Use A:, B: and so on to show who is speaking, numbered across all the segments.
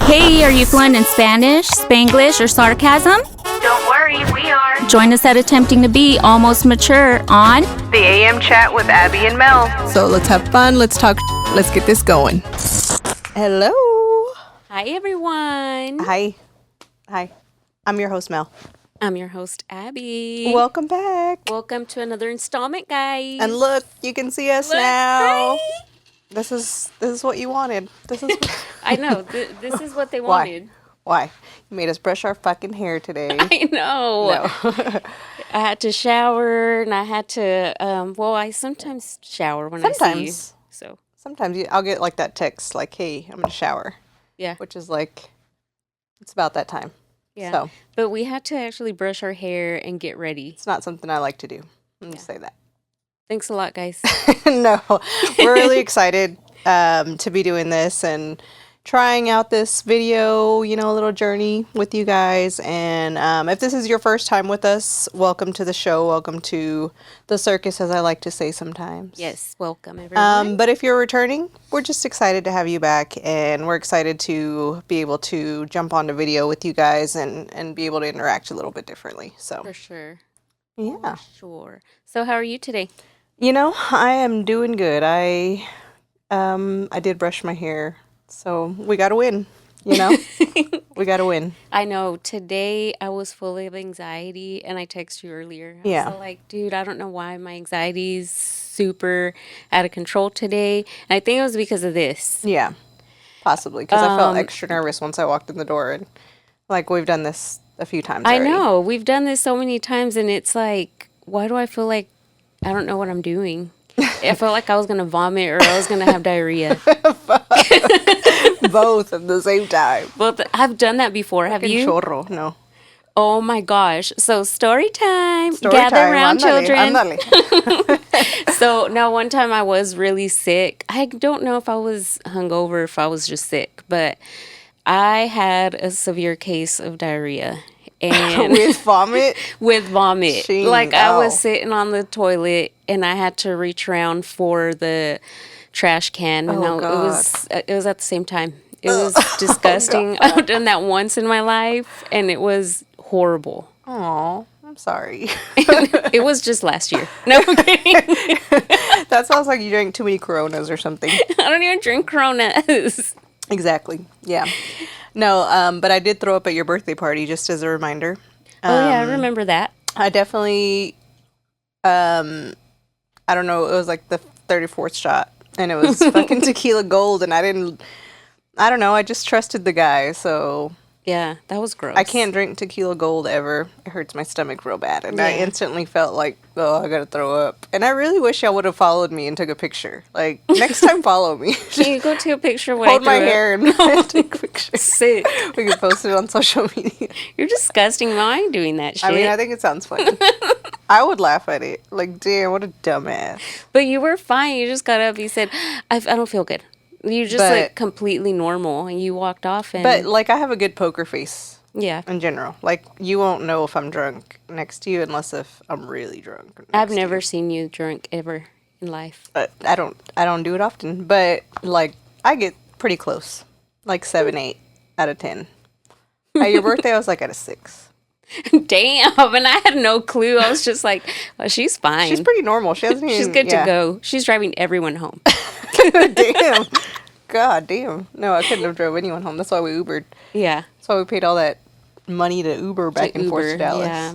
A: Hey, are you fluent in Spanish, Spanglish, or sarcasm?
B: Don't worry, we are.
A: Join us at Attempting to Be Almost Mature on
B: The AM Chat with Abby and Mel.
C: So let's have fun, let's talk, let's get this going. Hello.
D: Hi, everyone.
C: Hi. I'm your host, Mel.
D: I'm your host, Abby.
C: Welcome back.
D: Welcome to another installment, guys.
C: And look, you can see us
D: Look,
C: now.
D: hi.
C: This is what you wanted. This is
D: I know. This is what they wanted.
C: Why? You made us brush our fucking hair today.
D: I know.
C: No.
D: I had to shower, and I had to, I sometimes shower when I see you. So,
C: Sometimes I'll get like that text like, hey, I'm going to shower.
D: yeah.
C: Which is like, it's about that time.
D: Yeah.
C: So
D: But we had to actually brush our hair and get ready.
C: it's not something I like to do. Let me say that.
D: Thanks a lot, guys.
C: No, we're really excited to be doing this and trying out this video, a little journey with you guys. And if this is your first time with us, welcome to the show. Welcome to the circus, as I like to say sometimes.
D: Yes, welcome, everyone.
C: But if you're returning, we're just excited to have you back. And we're excited to be able to jump onto video with you guys and be able to interact a little bit differently. So,
D: For sure.
C: yeah.
D: For sure. So, how are you today?
C: I am doing good. I did brush my hair, so we got to win, We got to win.
D: I know. Today I was full of anxiety, and I texted you earlier. I
C: Yeah.
D: was like, dude, I don't know why my anxiety is super out of control today. And I think it was because of this.
C: Yeah, possibly, because I felt extra nervous once I walked in the door, and we've done this a few times
D: I
C: already.
D: know. We've done this so many times, and it's like, why do I feel like I don't know what I'm doing? I felt like I was going to vomit or I was going to have diarrhea.
C: Both at the same time.
D: Well, I've done that before. Have you?
C: Chorro, no.
D: Oh, my gosh. So, story time.
C: Story
D: Gather
C: time.
D: around,
C: Ándale,
D: children.
C: ándale.
D: So now one time I was really sick. I don't know if I was hungover, if I was just sick, but I had a severe case of diarrhea. And
C: With vomit?
D: with vomit.
C: Shing,
D: Like I was
C: ow.
D: sitting on the toilet and I had to reach around for the trash can and
C: Oh,
D: it was at the same time. It was disgusting. I've done that once in my life and it was horrible.
C: Aw, I'm sorry.
D: It was just last year. No, I'm kidding.
C: That sounds like you drank too many Coronas or something.
D: I don't even drink Coronas.
C: Exactly. Yeah. No, but I did throw up at your birthday party, just as a reminder.
D: Oh, yeah, I remember that.
C: I definitely, I don't know, it was like the 34th shot, and it was fucking tequila gold, and I don't know, I just trusted the guy, so
D: Yeah, that was gross.
C: I can't drink tequila gold ever. It hurts my stomach real bad, and I
D: Yeah.
C: instantly felt like, oh, I gotta throw up. And I really wish y'all would have followed me and took a picture. Like, next time, follow me.
D: Can you go take a picture when
C: Hold
D: I
C: my
D: threw up?
C: hair and take a picture.
D: Sick.
C: We can post it on social media.
D: You're disgusting. No, I ain't doing that shit.
C: I mean, I think it sounds funny. I would laugh at it. Like, damn, what a dumbass.
D: But you were fine. You just got up. You said, I don't feel good. You just
C: But-
D: like completely normal, and you walked off. And
C: But, like, I have a good poker face
D: yeah,
C: in general. Like, you won't know if I'm drunk next to you unless if I'm really drunk.
D: I've
C: next to
D: never
C: you.
D: seen you drunk ever in life.
C: I don't do it often. But, like, I get pretty close. Like 7, 8 out of 10. At your birthday, I was like at a 6.
D: Damn, and I had no clue. I was just like, well, she's fine.
C: She's pretty normal. She hasn't even...
D: She's good
C: yeah.
D: to go. She's driving everyone home.
C: Damn. God damn. No, I couldn't have drove anyone home. That's why we Ubered.
D: Yeah.
C: That's why we paid all that money to Uber back and forth to
D: Uber,
C: Dallas.
D: yeah.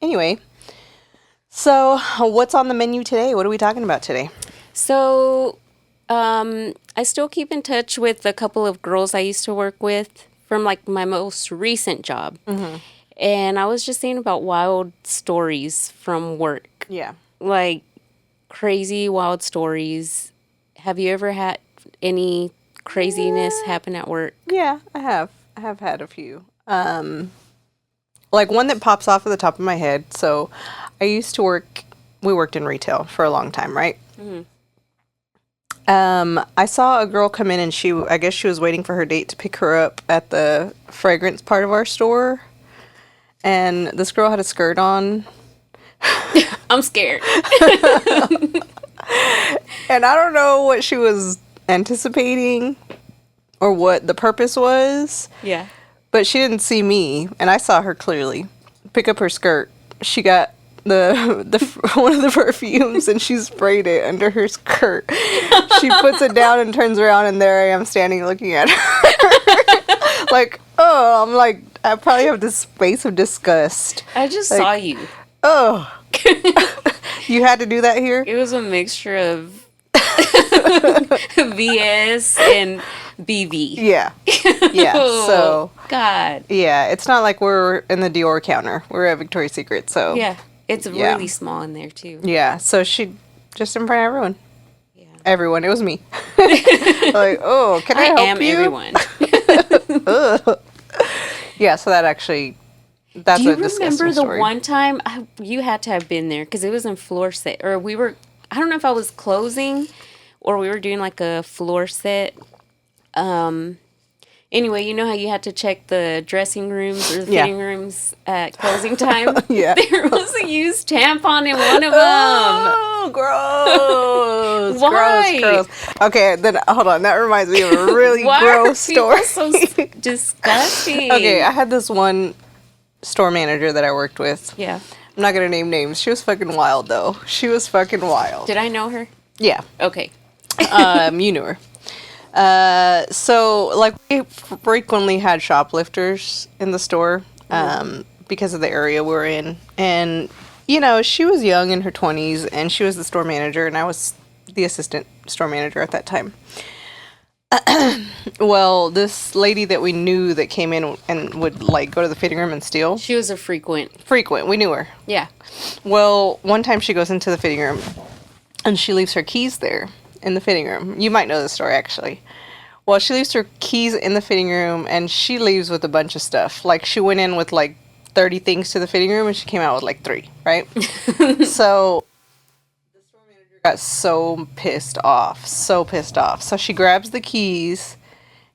C: Anyway, so what's on the menu today? What are we talking about today?
D: So, I still keep in touch with a couple of girls I used to work with from like my most recent job.
C: Mm-hmm.
D: And I was just thinking about wild stories from work,
C: Yeah.
D: like crazy wild stories. Have you ever had any craziness happen at work?
C: Yeah, I have. I have had a few. Like one that pops off at the top of my head. So I used to we worked in retail for a long time, right?
D: Mm-hmm.
C: I saw a girl come in and I guess she was waiting for her date to pick her up at the fragrance part of our store. And this girl had a skirt on.
D: I'm scared.
C: And I don't know what she was anticipating, or what the purpose was.
D: Yeah.
C: But she didn't see me, and I saw her clearly pick up her skirt. She got the one of the perfumes, and she sprayed it under her skirt. She puts it down and turns around, and there I am standing looking at her. Like, oh, I'm like, I probably have this face of disgust.
D: I just
C: Like,
D: saw you.
C: Oh. You had to do that here?
D: It was a mixture of VS and BV.
C: Yeah. Yeah. So,
D: God.
C: yeah, it's not like we're in the Dior counter. We're at Victoria's Secret, so.
D: Yeah. It's
C: Yeah.
D: really small in there, too.
C: Yeah, so she just in front of everyone.
D: Yeah.
C: Everyone. It was me. Like, oh, can I help
D: am
C: you?
D: everyone.
C: Ugh. Yeah, so that actually, that's
D: Do you
C: a disgusting
D: remember the
C: story.
D: one time you had to have been there because it was in floor set, or we were? I don't know if I was closing, or we were doing like a floor set. Anyway, you know how you had to check the dressing rooms or the
C: Yeah.
D: fitting rooms at closing time?
C: Yeah.
D: There was a used tampon in one of them.
C: Oh, gross.
D: Why?
C: Gross. Okay, then hold on. That reminds me of a really
D: Why
C: gross
D: are people
C: story.
D: so disgusting?
C: Okay, I had this one store manager that I worked with.
D: Yeah.
C: I'm not gonna name names. She was fucking wild though. She was fucking wild.
D: Did I know her?
C: Yeah.
D: Okay.
C: You knew her. So like we frequently had shoplifters in the store, because of the area we're in. And, you know, she was young in her 20s and she was the store manager and I was the assistant store manager at that time. Well, this lady that we knew that came in and would like go to the fitting room and steal.
D: She was a frequent.
C: We knew her.
D: Yeah.
C: Well, one time she goes into the fitting room and she leaves her keys there in the fitting room. You might know the story, actually. Well, she leaves her keys in the fitting room and she leaves with a bunch of stuff. Like, she went in with like 30 things to the fitting room and she came out with like 3, right? So the store manager got so pissed off. So she grabs the keys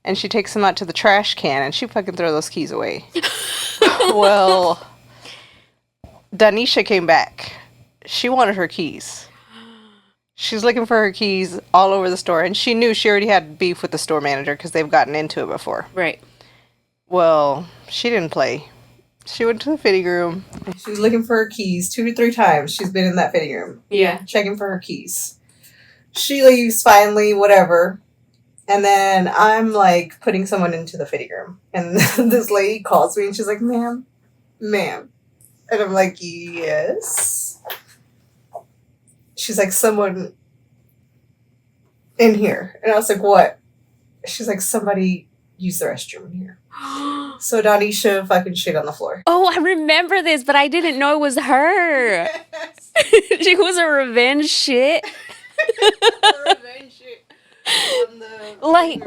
C: and she takes them out to the trash can and she fucking throw those keys away. Well, Danisha came back. She wanted her keys. She's looking for her keys all over the store, and she knew she already had beef with the store manager because they've gotten into it before.
D: Right.
C: Well, she didn't play. She went to the fitting room. She was looking for her keys 2 to 3 times. She's been in that fitting room.
D: Yeah.
C: Checking for her keys. She leaves finally, whatever. And then I'm like putting someone into the fitting room. And this lady calls me and she's like, ma'am. And I'm like, yes. She's like, someone in here. And I was like, what? She's like, somebody used the restroom in here. So Danisha fucking shit on the floor.
D: Oh, I remember this, but I didn't know it was her. She was a revenge shit.
C: Revenge shit on the
D: Like,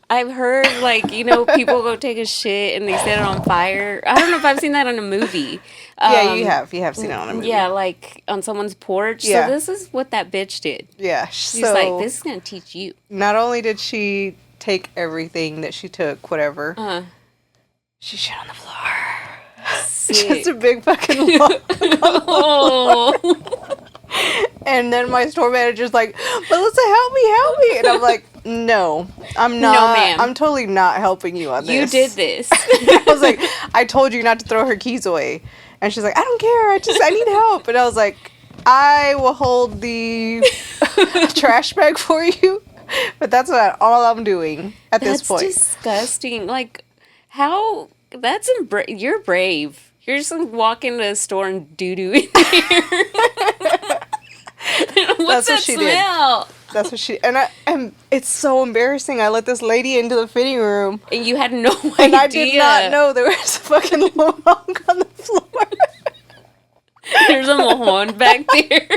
D: I've heard, like, you know, people go take a shit and they set it on fire. I don't know if I've seen that on a movie.
C: Yeah, you have. You have seen it on a movie.
D: Yeah, like on someone's porch.
C: Yeah.
D: So this is what that bitch did.
C: Yeah.
D: She's
C: So
D: like, this is going to teach you.
C: not only did she take everything that she took, whatever,
D: Uh-huh.
C: she shit on the floor.
D: Sick.
C: Just a big fucking lump.
D: Oh.
C: And then my store manager's like, Melissa, help me. And I'm like, no, I'm not.
D: No, ma'am.
C: I'm totally not helping you on this.
D: You did this.
C: I was like, I told you not to throw her keys away. And she's like, I don't care. I need help. And I was like, I will hold the trash bag for you. But that's not all I'm doing at this point.
D: That's disgusting. Like, how? That's you're brave. You're just like walk into a store and doo-doo in there. What's that smell?
C: That's what she and it's so embarrassing. I let this lady into the fitting room
D: And you had no idea.
C: and I did not know there was a fucking long on the floor.
D: There's a mojon back there.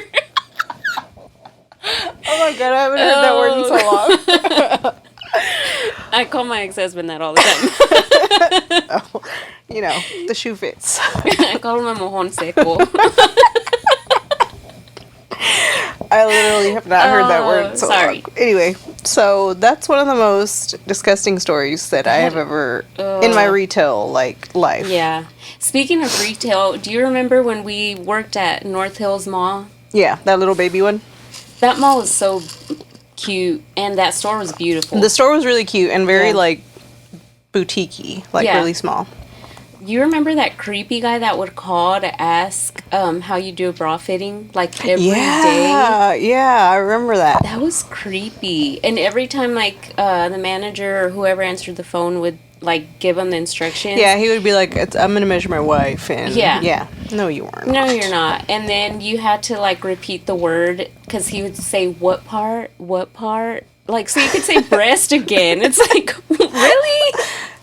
C: Oh my god, I haven't heard that word in so long.
D: I call my ex-husband that all the time.
C: Oh, you know, the shoe fits.
D: I call him a mojon seco.
C: I literally have not heard that word in so
D: sorry.
C: long. Anyway, so that's one of the most disgusting stories that I have ever in my retail life.
D: Yeah. Speaking of retail, do you remember when we worked at North Hills Mall?
C: Yeah, that little baby one.
D: That mall is so cute, and that store was beautiful.
C: The store was really cute and very
D: Yeah.
C: like boutique-y, like
D: Yeah.
C: really small.
D: You remember that creepy guy that would call to ask how you do a bra fitting, like every day?
C: Yeah, I remember that.
D: That was creepy. And every time, like, the manager or whoever answered the phone would, like, give him the instructions.
C: Yeah, he would be like, I'm going to measure my wife. And
D: Yeah.
C: No, you weren't.
D: No, you're not. And then you had to, like, repeat the word because he would say, what part? What part? Like, so you could say breast again. It's like, really?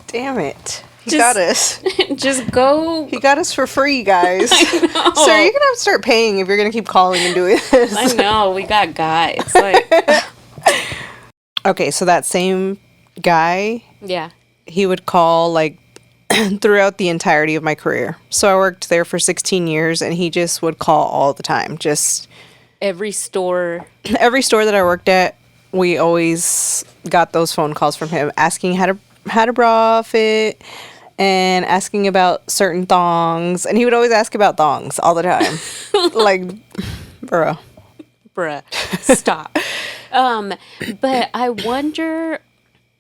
C: Damn it. He got us.
D: Just go.
C: He got us for free, guys.
D: I know.
C: Sir, you're going to have to start paying if you're going to keep calling and doing this.
D: I know. We got. It's like.
C: Okay, so that same guy,
D: Yeah.
C: he would call like throughout the entirety of my career. So I worked there for 16 years and he just would call all the time. Just
D: Every store.
C: every store that I worked at, we always got those phone calls from him asking how to bra fit and asking about certain thongs. And he would always ask about thongs all the time. Like, bruh.
D: Stop. But I wonder,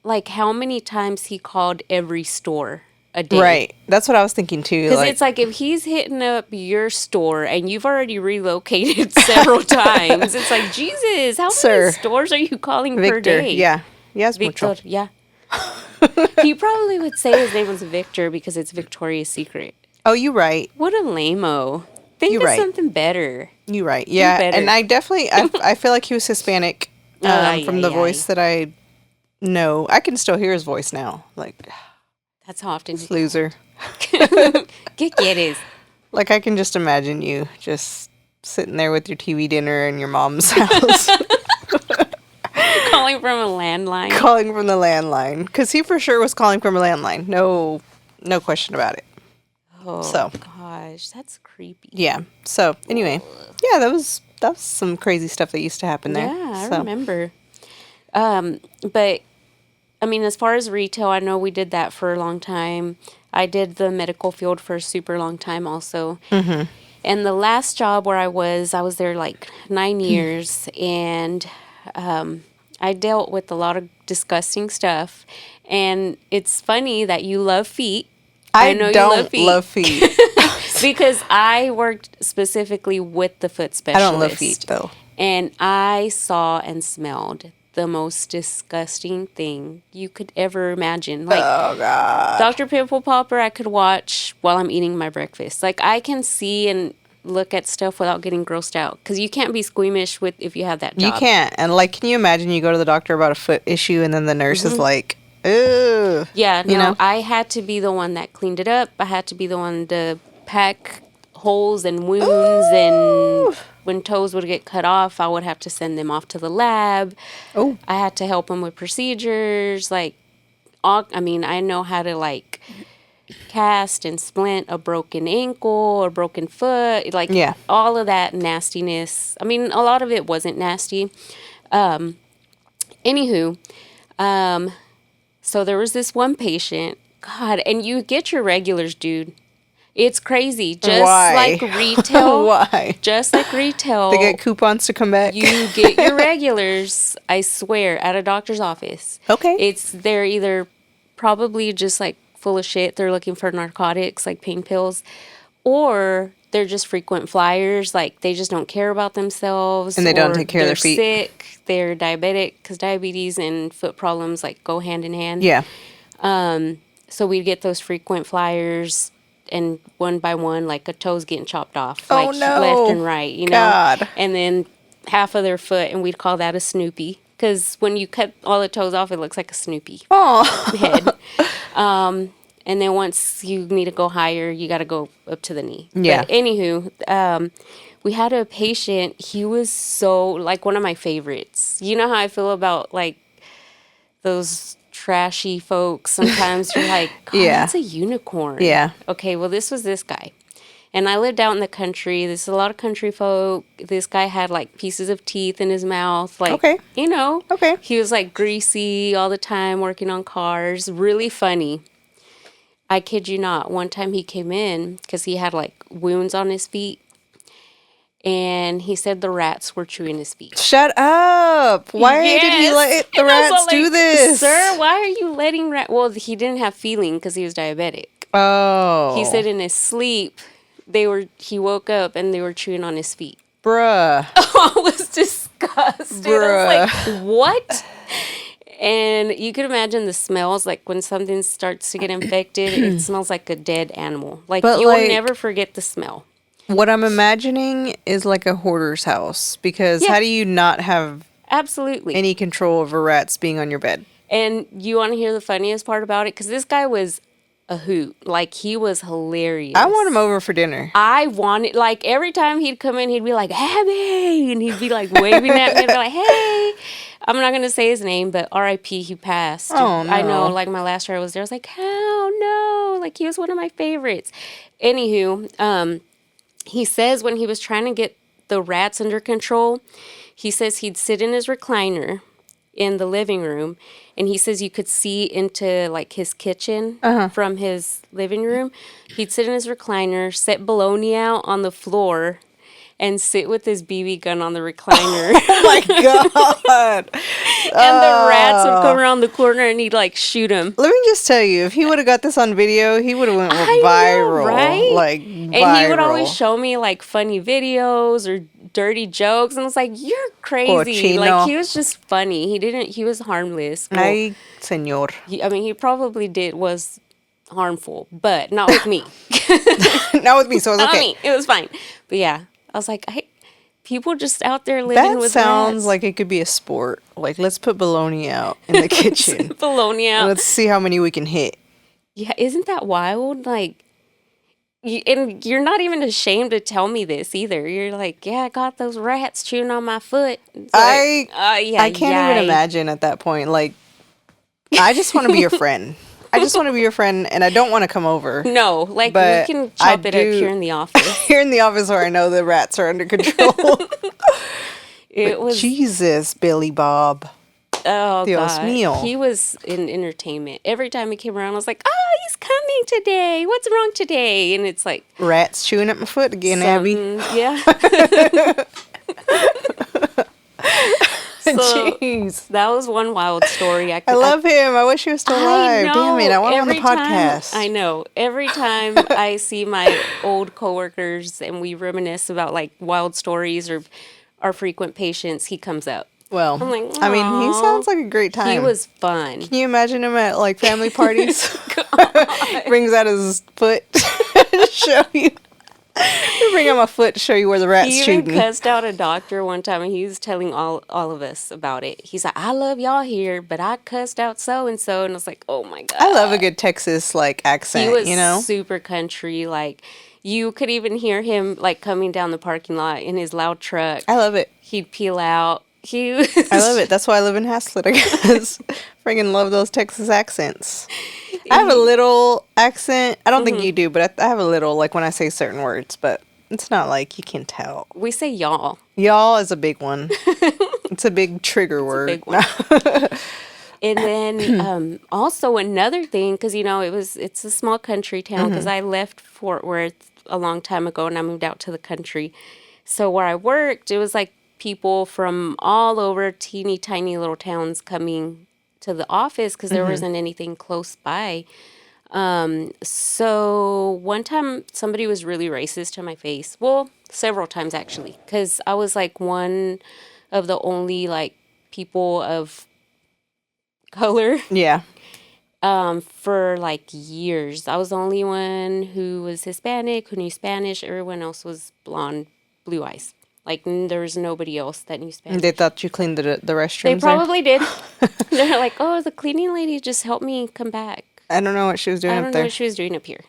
D: like, how many times he called every store a day.
C: Right. That's what I was thinking too.
D: Because it's like if he's hitting up your store and you've already relocated several times, it's like, Jesus, how many stores are you calling per
C: Victor.
D: day?
C: Yeah. Yes,
D: Victor.
C: mucho.
D: Yeah. He probably would say his name was Victor because it's Victoria's Secret.
C: Oh, you're right.
D: What a lame-o. Think
C: You're
D: of
C: right.
D: something better.
C: You're right. Yeah.
D: better.
C: And I definitely, I feel like he was Hispanic from the
D: yeah.
C: voice that I know. I can still hear his voice now. Like,
D: That's how often.
C: loser.
D: ¿Qué quieres?
C: Like, I can just imagine you just sitting there with your TV dinner in your mom's house.
D: Calling from a landline.
C: Calling from the landline. Because he for sure was calling from a landline. No question about it.
D: Oh,
C: So.
D: gosh, that's creepy.
C: Yeah. So, anyway. Yeah, that was some crazy stuff that used to happen there.
D: Yeah,
C: So.
D: I remember. But, I mean, as far as retail, I know we did that for a long time. I did the medical field for a super long time also. Mm-hmm. And the last job where I was there like 9 years. And I dealt with a lot of disgusting stuff. And it's funny that you love feet.
C: I
D: know
C: don't
D: you
C: love feet.
D: Because I worked specifically with the foot
C: I
D: specialist.
C: don't love feet, though.
D: And I saw and smelled the most disgusting thing you could ever imagine. Like,
C: Oh, God.
D: Dr. Pimple Popper, I could watch while I'm eating my breakfast. Like, I can see and look at stuff without getting grossed out. Because you can't be squeamish if you have that job.
C: You can't. And, like, can you imagine you go to the doctor about a foot issue and then the nurse is like, ew.
D: Yeah, no,
C: You know?
D: I had to be the one that cleaned it up. I had to be the one to pack holes and wounds. And when toes would get cut off, I would have to send them off to the lab.
C: Oh.
D: I had to help them with procedures. Like, I know how to, like, cast and splint a broken ankle or broken foot. Like,
C: Yeah.
D: all of that nastiness. I mean, a lot of it wasn't nasty. Anywho, so there was this one patient. God, and you get your regulars, dude. It's crazy. Just
C: Why?
D: like retail.
C: Why?
D: Just like retail.
C: They get coupons to come back.
D: You get your regulars, I swear, at a doctor's office.
C: Okay.
D: They're either probably just like full of shit. They're looking for narcotics, like pain pills, or they're just frequent flyers. Like they just don't care about themselves.
C: And they don't
D: or
C: take care of their feet.
D: They're sick. They're diabetic because diabetes and foot problems like go hand in hand.
C: Yeah.
D: So we'd get those frequent flyers, and one by one, like a toe's getting chopped off,
C: Oh,
D: like
C: no.
D: left and right, you know.
C: God.
D: And then half of their foot, and we'd call that a Snoopy, because when you cut all the toes off, it looks like a Snoopy
C: Oh.
D: head. And then once you need to go higher, you got to go up to the knee.
C: Yeah.
D: But anywho, we had a patient. He was so like one of my favorites. You know how I feel about like those trashy folks. Sometimes you're like, God,
C: Yeah.
D: that's a unicorn.
C: Yeah.
D: Okay, well, this was this guy. And I lived out in the country. There's a lot of country folk. This guy had like pieces of teeth in his mouth. Like,
C: Okay.
D: you know.
C: Okay.
D: He was like greasy all the time, working on cars. Really funny. I kid you not. One time he came in because he had like wounds on his feet. and he said the rats were chewing his feet.
C: Shut up! Why did he let the
D: And I was
C: rats do this?
D: Sir, why are you letting rats? Well, he didn't have feeling because he was diabetic.
C: Oh.
D: He said in his sleep, he woke up and they were chewing on his feet.
C: Bruh.
D: Oh, it was disgusting.
C: Bruh.
D: I was like, what? And you could imagine the smells, like when something starts to get infected, it smells like a dead animal. Like,
C: But,
D: you'll
C: like,
D: never forget the smell.
C: What I'm imagining is like a hoarder's house, because
D: Yeah.
C: how do you not have
D: Absolutely.
C: any control over rats being on your bed?
D: And you want to hear the funniest part about it? Because this guy was a hoot. Like, he was hilarious.
C: I want him over for dinner.
D: I wanted, like, every time he'd come in, he'd be like, Abby! And he'd be like waving at me and be like, hey! I'm not going to say his name, but R.I.P. he passed.
C: Oh, no.
D: I know, like, my last year I was there, I was like, how? No! Like, he was one of my favorites. Anywho, he says when he was trying to get the rats under control, he says he'd sit in his recliner in the living room, and he says you could see into like his kitchen from his living room. He'd sit in his recliner, set bologna out on the floor, and sit with his BB gun on the recliner.
C: Oh my God.
D: And the rats would come around the corner and he'd like shoot them.
C: Let me just tell you, if he would have got this on video, he would have went viral.
D: Right?
C: Like,
D: And he would always
C: viral.
D: show me like funny videos or dirty jokes, and I was like, "You're crazy!"
C: Cochino.
D: Like, he was just funny. He was harmless. Well,
C: Ay, señor.
D: he probably was harmful, but not with me.
C: Not with me, so it's
D: Not
C: okay.
D: me. It was fine. But yeah, I was like, people just out there living
C: That
D: with
C: sounds
D: rats.
C: like it could be a sport. Like, let's put bologna out in the kitchen.
D: bologna out.
C: Let's see how many we can hit.
D: Yeah, isn't that wild? Like, and you're not even ashamed to tell me this either. You're like, yeah, I got those rats chewing on my foot. It's like,
C: I can't even imagine at that point. Like, I just want to be your friend. I just want to be your friend, and I don't want to come over.
D: No, like,
C: But
D: we can
C: I
D: chop it up
C: do-
D: here in the office.
C: Here in the office where I know the rats are under control.
D: It was,
C: Jesus, Billy Bob.
D: oh,
C: Dios
D: God.
C: mío.
D: He was in entertainment. Every time he came around, I was like, oh, he's coming today. What's wrong today? And it's like,
C: Rats chewing at my foot again, Abby.
D: yeah. So,
C: Jeez.
D: that was one wild story.
C: I love him. I wish he was still alive. Damn it. I want him on the
D: Every time-
C: podcast.
D: I know. Every time I see my old coworkers and we reminisce about like wild stories or our frequent patients, he comes up.
C: Well,
D: I'm like,
C: I mean, he
D: "Aw."
C: sounds like a great time.
D: He was fun.
C: Can you imagine him at like family parties? Brings out his foot to show you. Bring out my foot to show you where the rat's
D: He even
C: shooting.
D: cussed out a doctor one time, and he was telling all of us about it. He's like, I love y'all here, but I cussed out so-and-so. And I was like, oh, my God.
C: I love a good Texas like accent,
D: He was
C: you know?
D: super country. Like, you could even hear him, like, coming down the parking lot in his loud truck.
C: I love it.
D: He'd peel out. He was...
C: I love it. That's why I live in Haslett, I guess. Friggin' love those Texas accents. I have a little accent. I don't think you do, but I have a little, like when I say certain words, but it's not like you can tell.
D: We say y'all.
C: Y'all is a big one. It's a big trigger word.
D: Big one. And then also another thing, because, you know, it's a small country town, because I left Fort Worth a long time ago and I moved out to the country. So where I worked, it was like people from all over teeny tiny little towns coming to the office because there wasn't anything close by. So one time somebody was really racist to my face. Well, several times actually, because I was like one of the only like people of color
C: Yeah.
D: for like years. I was the only one who was Hispanic, who knew Spanish. Everyone else was blonde, blue eyes. Like, there was nobody else that knew Spanish.
C: They thought you cleaned the restrooms
D: They
C: there?
D: probably did. They're like, oh, the cleaning lady just helped me come back.
C: I don't know what she was doing
D: I
C: up
D: don't know
C: there.
D: what she was doing up here.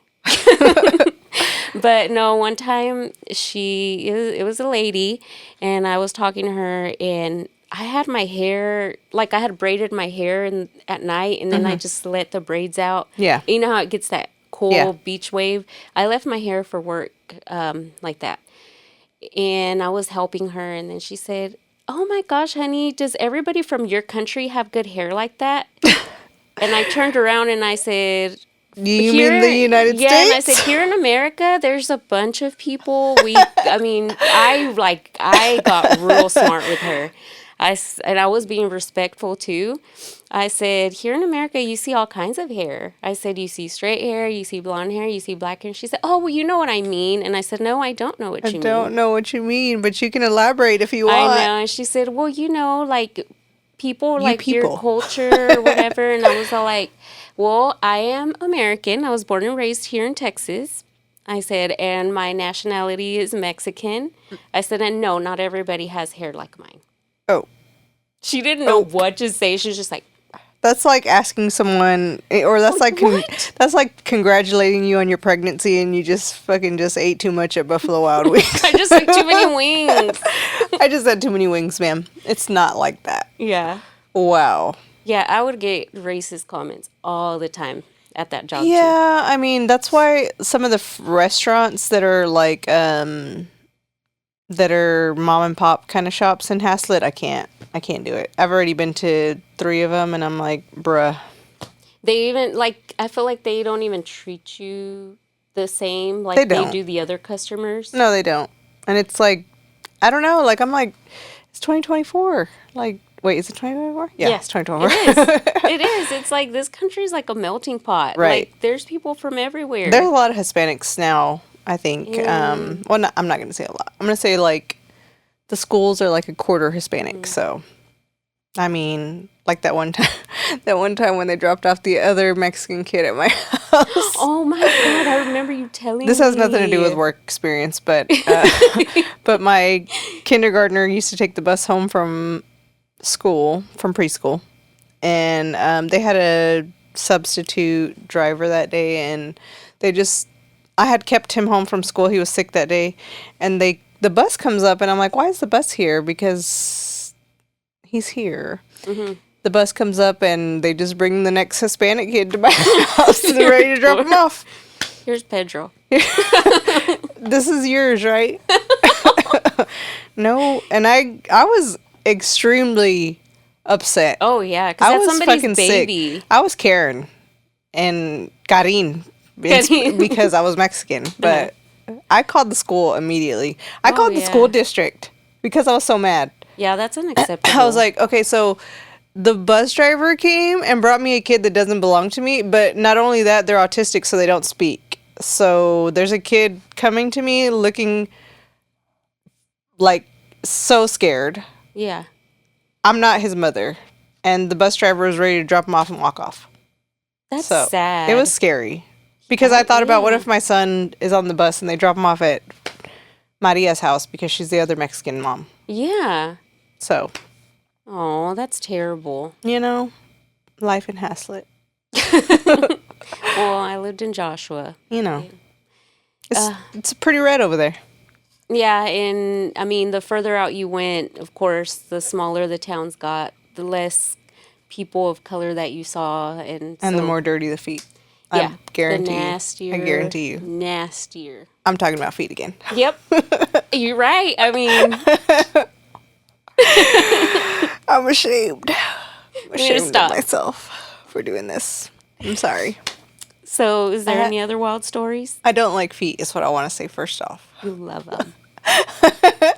D: But no, one time it was a lady, and I was talking to her, and I had my hair, like I had braided my hair at night, and then I just let the braids out.
C: Yeah.
D: You know how it gets that cool
C: Yeah.
D: beach wave? I left my hair for work like that. And I was helping her, and then she said, oh my gosh, honey, does everybody from your country have good hair like that? And I turned around and I said,
C: You mean the United States?
D: Yeah, and I said, here in America, there's a bunch of people. I got real smart with her. And I was being respectful too. I said, here in America, you see all kinds of hair. I said, you see straight hair, you see blonde hair, you see black hair. She said, oh, well, you know what I mean. And I said, no, I don't know what you mean.
C: I don't know what you mean, but you can elaborate if you want.
D: I know. And she said, well, people like your culture or whatever. And I was all like, well, I am American. I was born and raised here in Texas. I said, and my nationality is Mexican. I said, and no, not everybody has hair like mine.
C: Oh.
D: She didn't know what to say. She was just like...
C: That's like asking someone, or that's that's like congratulating you on your pregnancy and you just ate too much at Buffalo Wild Wings.
D: I just ate too many wings.
C: I just had too many wings, ma'am. It's not like that.
D: Yeah.
C: Wow.
D: Yeah, I would get racist comments all the time at that job.
C: Yeah, I mean, that's why some of the restaurants that are like, that are mom and pop kind of shops in Haslett, I can't do it. I've already been to 3 of them and I'm like, bruh.
D: They even, I feel like they don't even treat you the same like they do the other customers.
C: No, they don't. And it's like, I don't know, I'm like, it's 2024. Wait, is it 2024? Yeah, it's 2024.
D: It is. It's like this country's like a melting pot.
C: Right.
D: There's people from everywhere.
C: There's a lot of Hispanics now, I think. I'm not going to say a lot. I'm going to say the schools are like a quarter Hispanic. So, I mean, that one time when they dropped off the other Mexican kid at my house.
D: Oh my God, I remember you telling me.
C: This has nothing to do with work experience, but but my kindergartner used to take the bus home from preschool, and they had a substitute driver that day, and I had kept him home from school. He was sick that day, and the bus comes up, and I'm like, why is the bus here? Because he's here. Mm-hmm. The bus comes up, and they just bring the next Hispanic kid to my house, and they're ready to drop him off.
D: Here's Pedro.
C: This is yours, right? No, and I was extremely upset.
D: Oh yeah, because that's somebody's baby.
C: Sick. I was Karen and Karin because I was Mexican, but I called the school immediately. I called the school district because I was so mad.
D: Yeah, that's unacceptable.
C: I was like, okay, so the bus driver came and brought me a kid that doesn't belong to me, but not only that, they're autistic, so they don't speak. So there's a kid coming to me looking so scared.
D: Yeah.
C: I'm not his mother. And the bus driver was ready to drop him off and walk off.
D: That's sad.
C: It was scary. Because I thought about what if my son is on the bus and they drop him off at Maria's house because she's the other Mexican mom.
D: Yeah.
C: So.
D: Oh, that's terrible.
C: Life in Haslett.
D: Well, I lived in Joshua.
C: It's pretty red over there.
D: Yeah, and I mean, the further out you went, of course, the smaller the towns got, the less people of color that you saw. And
C: the more dirty the feet.
D: Yeah.
C: I guarantee
D: the nastier.
C: I guarantee you.
D: Nastier.
C: I'm talking about feet again.
D: Yep. You're right. I mean.
C: I'm ashamed. I'm ashamed
D: of
C: myself for doing this. I'm sorry.
D: So, is there any other wild stories?
C: I don't like feet, is what I want to say first off.
D: You love them.
C: I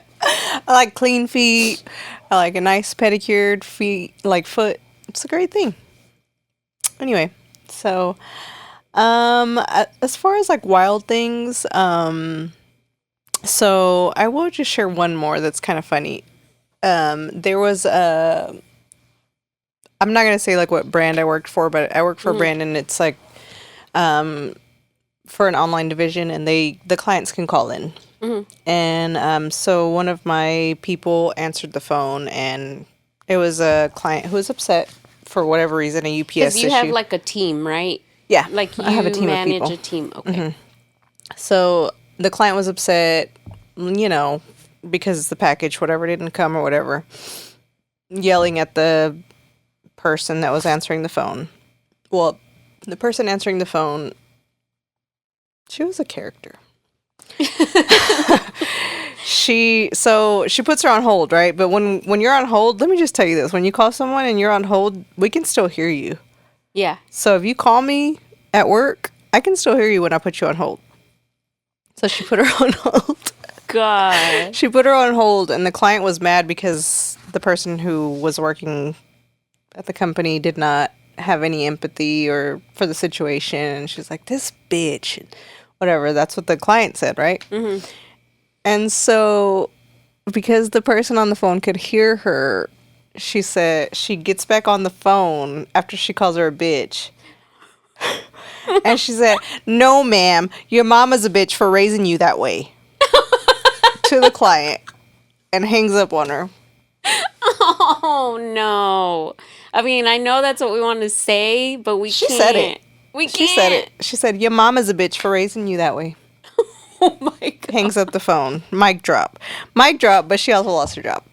C: like clean feet. I like a nice pedicured foot. It's a great thing. Anyway, so as far as wild things, so I will just share one more that's kind of funny. There was I'm not gonna say what brand I worked for, but I worked for a brand, and it's for an online division, and the clients can call in. Mm-hmm. And so one of my people answered the phone, and it was a client who was upset for whatever reason, a UPS issue.
D: Because you have a team, right?
C: Yeah,
D: you
C: I have a team of
D: manage
C: people.
D: A team. Okay.
C: Mm-hmm. So the client was upset, because the package, whatever, didn't come or whatever, yelling at the person that was answering the phone. Well, the person answering the phone, she was a character. She puts her on hold, right? But when you're on hold, let me just tell you this. When you call someone and you're on hold, we can still hear you.
D: Yeah.
C: So if you call me at work, I can still hear you when I put you on hold. So she put her on hold.
D: God.
C: She put her on hold, and the client was mad because the person who was working at the company did not have any empathy or for the situation. And she's like, this bitch, whatever. That's what the client said, right? Mm-hmm. And so because the person on the phone could hear her, she said she gets back on the phone after she calls her a bitch. And she said, no, ma'am, your mama's a bitch for raising you that way. To the client. And hangs up on her.
D: Oh, no. I mean, I know that's what we want to say, but we can't.
C: She said it.
D: We can't.
C: She said it. She said, your mama's a bitch for raising you that way.
D: Oh, my God.
C: Hangs up the phone. Mic drop. Mic drop, but she also lost her job.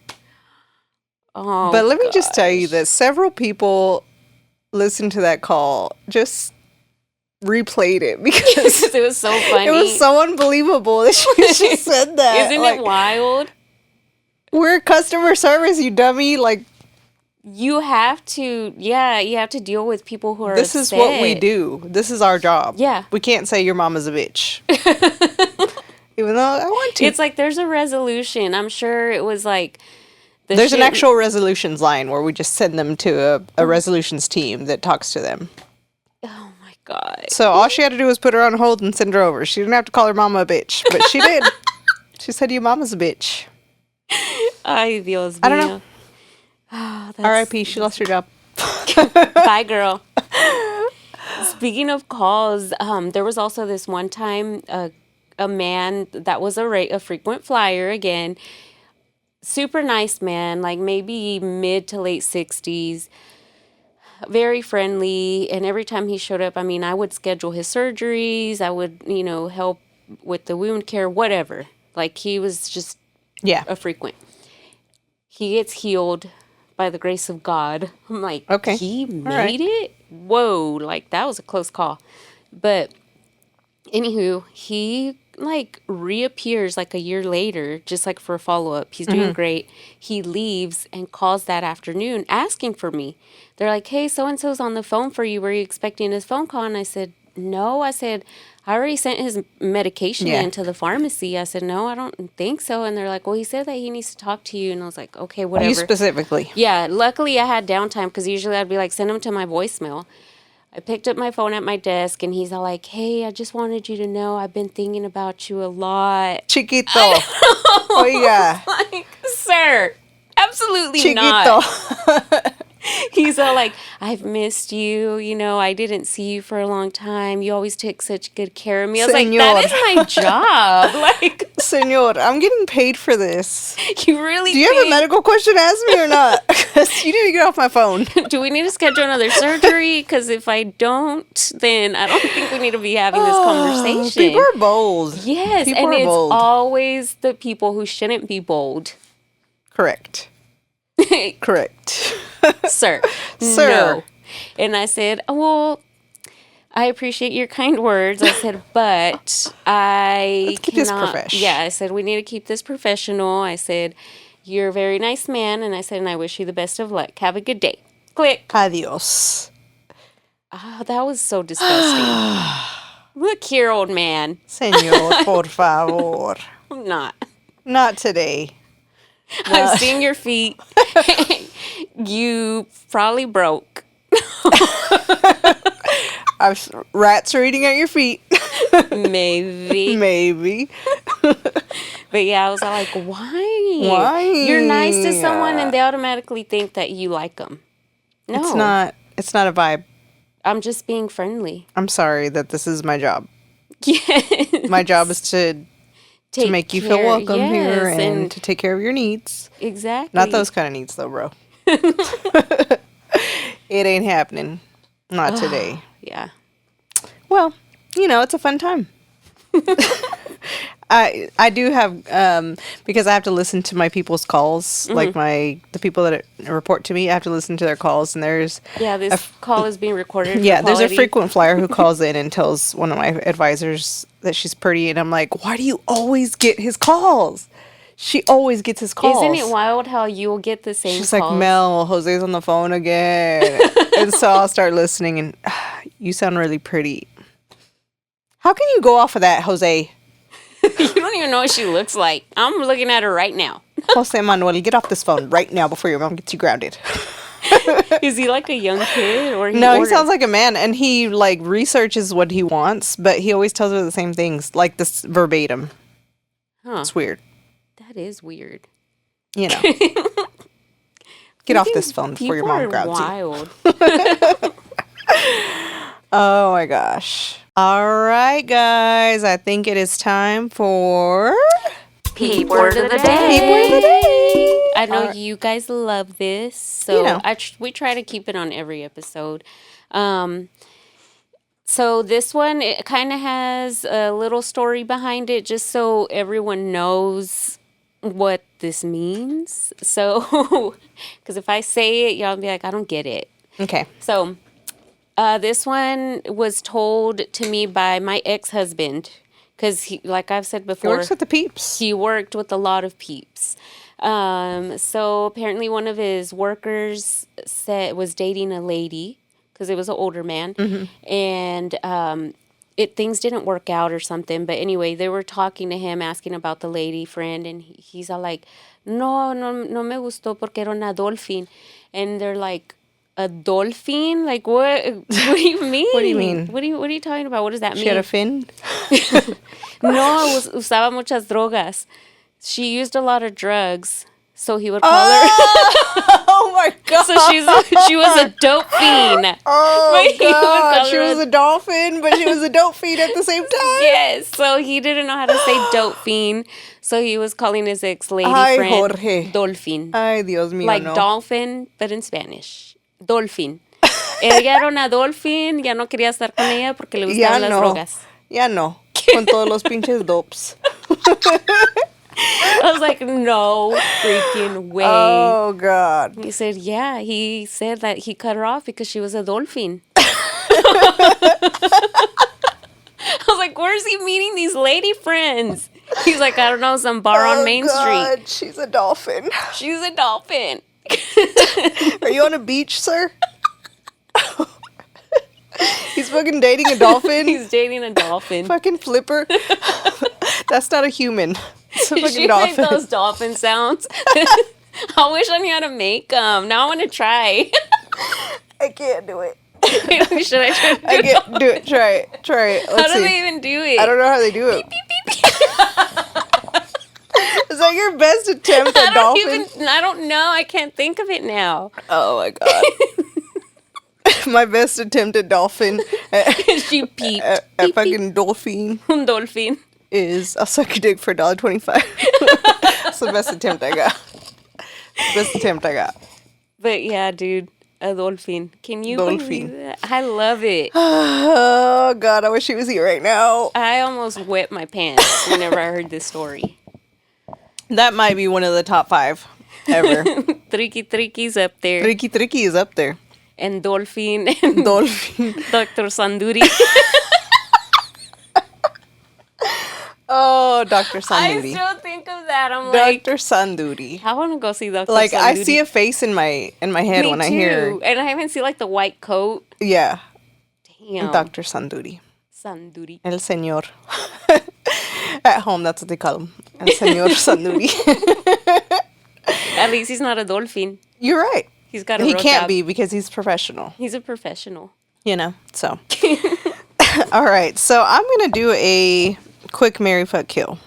D: Oh,
C: but let me just tell you that several people listened to that call, just replayed it because
D: it was so funny.
C: It was so unbelievable that she said that.
D: Isn't it wild?
C: We're customer service, you dummy. Like,
D: you have to deal with people who are
C: this
D: upset.
C: is what we do. This is our job.
D: Yeah.
C: We can't say your mama's a bitch. Even though I want to.
D: It's like there's a resolution. I'm sure it was like
C: there's an actual resolutions line where we just send them to a resolutions team that talks to them.
D: Oh my God.
C: So all she had to do was put her on hold and send her over. She didn't have to call her mama a bitch, but she did. She said, your mama's a bitch.
D: Ay, Dios mío.
C: I don't know.
D: Oh,
C: R.I.P. She lost her job.
D: Bye, girl. Speaking of calls, there was also this one time a man that was a frequent flyer again. Super nice man, like maybe mid to late 60s. Very friendly. And every time he showed up, I mean, I would schedule his surgeries. I would, help with the wound care, whatever. Like, he was just a frequent. He gets healed by the grace of God. I'm like,
C: okay,
D: he made it? Whoa, like, that was a close call. But, anywho, he, like, reappears, like, a year later, just, like, for a follow-up. He's doing great. He leaves and calls that afternoon asking for me. They're like, hey, so-and-so's on the phone for you. Were you expecting his phone call? And I said, no. I said, I already sent his medication in to the pharmacy. I said, no, I don't think so. And they're like, well, he said that he needs to talk to you. And I was like, okay, whatever.
C: You specifically?
D: Yeah. Luckily, I had downtime because usually I'd be like, send him to my voicemail. I picked up my phone at my desk, and he's all like, hey, I just wanted you to know I've been thinking about you a lot.
C: Chiquito. Oiga.
D: Like, sir, absolutely
C: Chiquito.
D: not. He's all like, I've missed you. I didn't see you for a long time. You always took such good care of me. I was like, that is my job. Like,
C: Senor, I'm getting paid for this.
D: You really
C: Do you have a medical question to ask me or not? Because you need to get off my phone.
D: Do we need to schedule another surgery? Because if I don't, then I don't think we need to be having this conversation.
C: People are bold.
D: Yes,
C: people
D: and
C: are
D: it's
C: bold.
D: always the people who shouldn't be bold.
C: Correct. Correct.
D: Sir.
C: Sir.
D: No. And I said, well, I appreciate your kind words. I said, but
C: Let's keep this
D: cannot.
C: profesh.
D: Yeah, I said, we need to keep this professional. I said, you're a very nice man. And I said, and I wish you the best of luck. Have a good day. Click.
C: Adios.
D: Oh, that was so disgusting. Look here, old man.
C: Senor, por favor.
D: I'm not.
C: Not today.
D: I've seen your feet. You probably broke.
C: Rats are eating at your feet.
D: Maybe.
C: Maybe.
D: But yeah, I was like, why?
C: Why?
D: You're nice to someone and they automatically think that you like them. No.
C: It's not a vibe.
D: I'm just being friendly.
C: I'm sorry that this is my job.
D: Yes.
C: My job is to make you feel welcome here and to take care of your needs.
D: Exactly.
C: Not those kind of needs though, bro. It ain't happening. Not today.
D: Yeah.
C: Well, it's a fun time. I do have because I have to listen to my people's calls, like the people that report to me. I have to listen to their calls, and there's
D: this call is being recorded.
C: Yeah,
D: for
C: there's a
D: quality.
C: frequent flyer who calls in and tells one of my advisors that she's pretty, and I'm like, why do you always get his calls? She always gets his calls.
D: Isn't it wild how you'll get the same
C: She's
D: calls?
C: like, Mel, Jose's on the phone again. And so I'll start listening, and you sound really pretty. How can you go off of that, Jose?
D: You don't even know what she looks like. I'm looking at her right now.
C: Jose Manuel, get off this phone right now before your mom gets you grounded.
D: Is he like a young kid or
C: No, he sounds like a man, and he like researches what he wants, but he always tells her the same things, like this verbatim.
D: Huh.
C: It's weird.
D: That is weird.
C: You know. Get off this phone before your mom grabs
D: wild.
C: you. Oh my gosh. All right, guys. I think it is time for
D: Peep word of the day.
C: Peep word of the day.
D: I know you guys love this, so we try to keep it on every episode. So this one, it kind of has a little story behind it, just so everyone knows what this means. So, because if I say it, y'all be like, I don't get it.
C: Okay.
D: So, this one was told to me by my ex-husband, because he, like I've said before,
C: He works with the peeps.
D: he worked with a lot of peeps. So apparently one of his workers was dating a lady, because it was an older man, and things didn't work out or something. But anyway, they were talking to him, asking about the lady friend, and he's all like, no me gustó porque era una Dol-fin. And they're like, a Dol-fin? Like, what do you mean?
C: What do you mean?
D: What are you talking about? What does that mean?
C: She had a fin?
D: No, usaba muchas drogas. She used a lot of drugs, so he would call her.
C: Oh my god!
D: So she was a dope fiend.
C: Oh
D: But he would
C: god!
D: call
C: She
D: her
C: was a dolphin, but she was a dope fiend at the same time.
D: Yes, so he didn't know how to say dope fiend, so he was calling his ex-lady
C: Ay,
D: friend
C: Jorge.
D: Dolphin.
C: Ay, Dios mío,
D: Like
C: no.
D: dolphin, but in Spanish. Dolphin. Ella era una dolphin, ya no quería estar con ella porque le
C: Ya
D: gustaban las
C: no.
D: drogas.
C: Ya no. Con todos los pinches dopes.
D: I was like, no freaking way.
C: Oh god.
D: He said, yeah. He said that he cut her off because she was a dolphin. I was like, where's he meeting these lady friends? He's like, I don't know, some bar on Main Street.
C: She's a dolphin.
D: She's a dolphin.
C: Are you on a beach, sir? He's fucking dating a dolphin.
D: He's dating a dolphin.
C: Fucking flipper. That's not a human. It's a fucking
D: She
C: dolphin.
D: made those dolphin sounds. I wish I knew how to make them. Now I want to try.
C: I can't do it.
D: Should I try to do
C: I can't do it. Try it.
D: How
C: Let's
D: do
C: see.
D: they even do it?
C: I don't know how they do it. Is that your best attempt at dolphin?
D: I don't know. I can't think of it now.
C: Oh my god. My best attempt at dolphin.
D: She peeped.
C: At fucking dolphin
D: Un dolphin.
C: is I'll suck your dick for $1.25. That's the best attempt I got. Best attempt I got.
D: But yeah, dude, a dolphin. Can you
C: Dolphin.
D: believe that? I love it.
C: Oh god, I wish he was here right now.
D: I almost wet my pants whenever I heard this story.
C: That might be one of the top 5 ever.
D: Tricky up there.
C: Tricky is up there.
D: And dolphin and
C: Dolphin.
D: Dr. Sanduri.
C: Oh, Dr.
D: I
C: Sanduri.
D: still think of that. I'm like,
C: Dr. Sanduri.
D: I want to go see Dr.
C: Like
D: Sanduri.
C: I see a face in my head
D: Me
C: when
D: too.
C: I hear
D: And I haven't seen like the white coat.
C: yeah,
D: Damn.
C: Dr. Sanduri.
D: Sanduri.
C: El señor. At home, that's what they call him. El señor Sanduri.
D: At least he's not a dolphin.
C: You're right.
D: He's got a
C: He
D: real
C: can't
D: job.
C: be because he's professional.
D: He's a professional.
C: You know, so. All right, so I'm going to do a quick Marry Fuck Kill.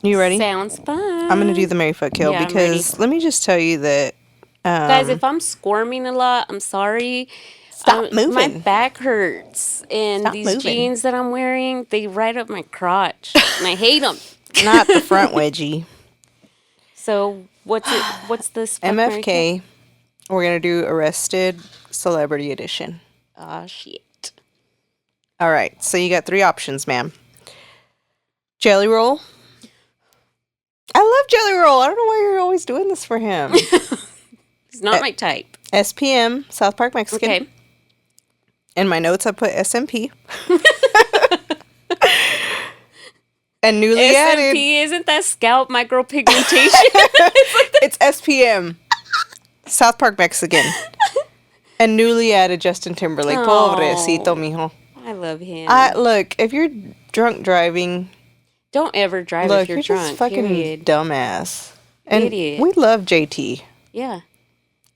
C: You ready?
D: Sounds fun.
C: I'm going to do the Marry Fuck Kill
D: Yeah, I'm
C: because let me just tell you that.
D: Guys, if I'm squirming a lot, I'm sorry.
C: Stop moving.
D: My back hurts. And
C: Stop
D: these
C: moving.
D: jeans that I'm wearing, they right up my crotch. And I hate them.
C: Not the front wedgie.
D: So what's this? fuck, marry, kill?
C: MFK. We're going to do Arrested Celebrity Edition.
D: Ah, shit.
C: All right, so you got 3 options, ma'am. Jelly Roll. I love Jelly Roll. I don't know why you're always doing this for him.
D: He's not my type.
C: SPM, South Park Mexican.
D: Okay.
C: In my notes, I put SMP. And newly added,
D: SMP, isn't that scalp micropigmentation?
C: it's SPM, South Park Mexican. And newly added Justin Timberlake.
D: Oh.
C: Pobrecito, mijo.
D: I love him.
C: Look, if you're drunk driving,
D: Don't ever drive
C: look,
D: if you're
C: you're
D: drunk.
C: just fucking
D: period.
C: dumbass. And
D: Idiot.
C: we love JT.
D: Yeah.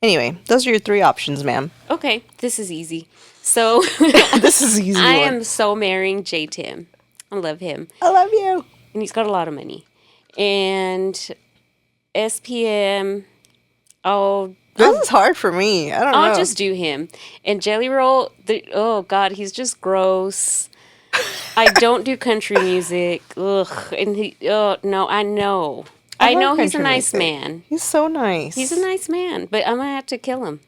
C: Anyway, those are your 3 options, ma'am.
D: Okay, this is easy. So
C: This is easy.
D: I
C: one.
D: am so marrying J Tim. I love him.
C: I love you.
D: And he's got a lot of money. And SPM,
C: This is hard for me. I don't know.
D: I'll just do him. And Jelly Roll, oh God, he's just gross. I don't do country music. Ugh. And no, I know. I
C: love
D: know he's a
C: country
D: nice
C: music.
D: man.
C: He's so nice.
D: He's a nice man, but I'm gonna have to kill him.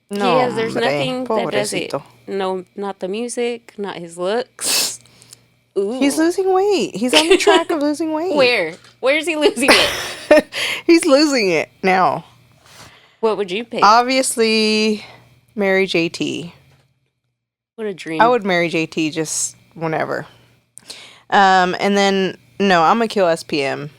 C: No,
D: There's
C: hombre,
D: nothing that does it.
C: pobrecito.
D: No, not the music, not his looks. Ooh.
C: He's losing weight. He's on the track of losing weight.
D: Where? Where's he losing it?
C: He's losing it now.
D: What would you pick?
C: Obviously, marry JT.
D: What a dream.
C: I would marry JT just whenever. And then no, I'm gonna kill SPM.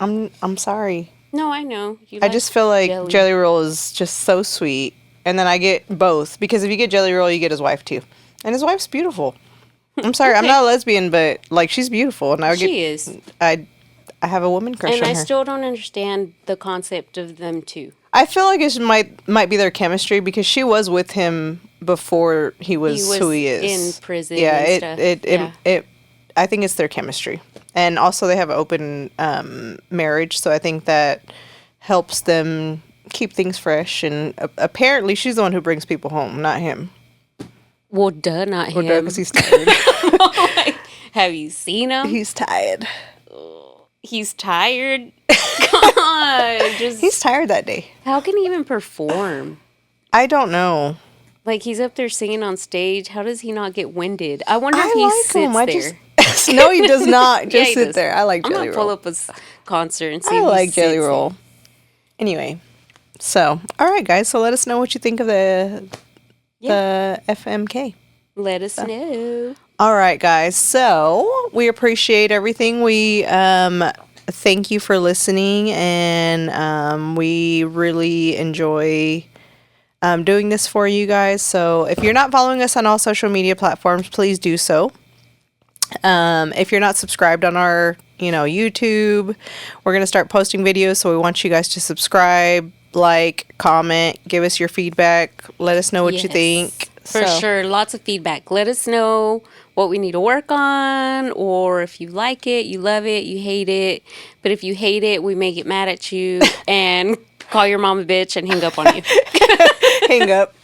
C: I'm sorry.
D: No, I know.
C: I just feel like Jelly Roll is just so sweet, and then I get both because if you get Jelly Roll, you get his wife too, and his wife's beautiful. I'm sorry, I'm not a lesbian, but like she's beautiful, and
D: She is.
C: I have a woman crush
D: And
C: on
D: I
C: her.
D: still don't understand the concept of them two.
C: I feel like it might be their chemistry because she was with him before he was who he is
D: in prison.
C: Yeah,
D: and stuff.
C: I think it's their chemistry, and also they have an open marriage, so I think that helps them keep things fresh. And apparently, she's the one who brings people home, not him.
D: Well, duh, not him.
C: Because he's tired.
D: Have you seen him?
C: He's tired.
D: He's tired. God,
C: He's tired that day.
D: How can he even perform?
C: I don't know.
D: Like, he's up there singing on stage. How does he not get winded? I wonder if
C: I
D: he
C: like
D: sits
C: him.
D: there.
C: No, he does not. Just
D: he
C: sit
D: does.
C: there. I like
D: I'm
C: Jelly
D: gonna
C: Roll.
D: pull up his concert and see.
C: I
D: if he
C: like Jelly
D: sits
C: Roll.
D: there.
C: Anyway, so all right, guys. So let us know what you think of the FMK.
D: Let us know.
C: All right, guys. So we appreciate everything. We thank you for listening, and we really enjoy doing this for you guys. So if you're not following us on all social media platforms, please do so. If you're not subscribed on our, YouTube, we're going to start posting videos. So we want you guys to subscribe, like, comment, give us your feedback. Let us know what you
D: Yes.
C: think.
D: For sure. Lots of feedback. Let us know what we need to work on, or if you like it, you love it, you hate it. But if you hate it, we may get mad at you and call your mom a bitch and hang up on you.
C: Hang up.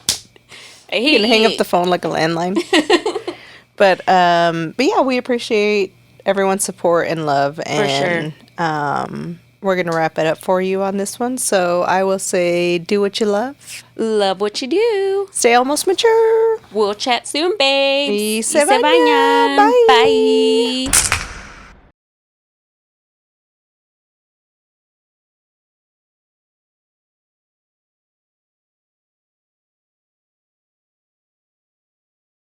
D: You
C: can hang up the phone like a landline. but yeah, we appreciate everyone's support and love, and we're gonna wrap it up for you on this one. So I will say, do what you love,
D: Love what you do.
C: stay almost mature.
D: We'll chat soon, babes.
C: Y se bañan. Bye.
D: Bye.